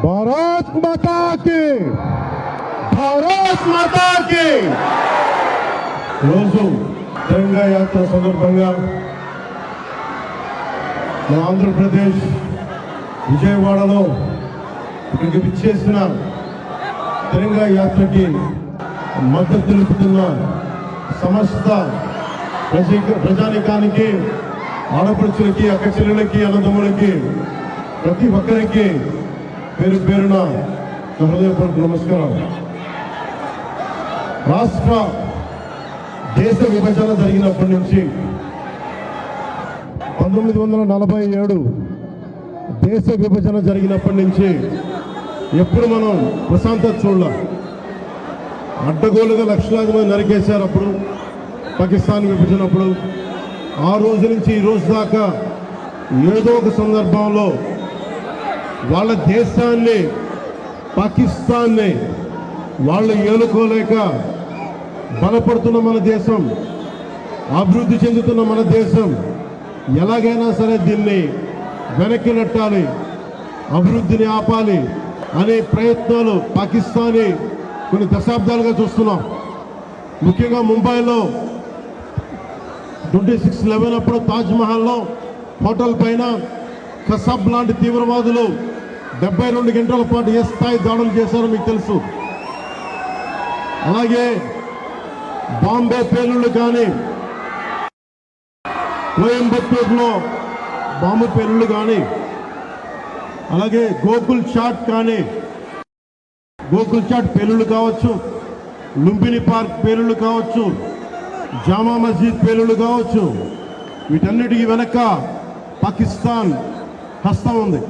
భారత్ మాతా కి, భారత్ మాతా కి. రోజు తిరంగా యాత్ర సందర్భంగా ఆంధ్రప్రదేశ్ విజయవాడలో ఇక్కడికి విచ్చేసిన తిరంగా యాత్రకి మద్దతు తెలుపుతున్న సమస్త ప్రజానికానికి, ఆడపడుచులకి, అక్క చెల్లెలకి, అన్నదమ్ములకి, ప్రతి ఒక్కరికి పేరు పేరున హృదయపూర్వక నమస్కారం. రాష్ట్ర దేశ విభజన జరిగినప్పటి నుంచి 1947 దేశ విభజన జరిగినప్పటి నుంచి ఎప్పుడు మనం ప్రశాంతత చూడాల. అడ్డగోలుగా లక్షలాది మంది నరికేశారు అప్పుడు పాకిస్తాన్ విభజనప్పుడు. ఆ రోజు నుంచి ఈ రోజు దాకా ఏదో ఒక సందర్భంలో వాళ్ళ దేశాన్ని, పాకిస్తాన్ని వాళ్ళు ఏలుకోలేక బలపడుతున్న మన దేశం, అభివృద్ధి చెందుతున్న మన దేశం ఎలాగైనా సరే దీన్ని వెనక్కి నెట్టాలి, అభివృద్ధిని ఆపాలి అనే ప్రయత్నాలు పాకిస్తానీ కొన్ని దశాబ్దాలుగా చూస్తున్నాం. ముఖ్యంగా ముంబైలో 26/11 అప్పుడు తాజ్మహల్లో హోటల్ పైన కసబ్ లాంటి తీవ్రవాదులు 72 గంటల పాటు ఏ స్థాయి దాడులు చేశారో మీకు తెలుసు. అలాగే బాంబే పేలుళ్ళు కానీ, కోయంబత్తూరులో బాంబు పేలుళ్ళు కానీ, అలాగే గోకుల్ చాట్ కానీ, గోకుల్ చాట్ పేలుళ్ళు కావచ్చు, లుంబిని పార్క్ పేలుళ్ళు కావచ్చు, జామా మస్జిద్ పేలుళ్ళు కావచ్చు, వీటన్నిటికీ వెనక పాకిస్తాన్ హస్తం ఉంది.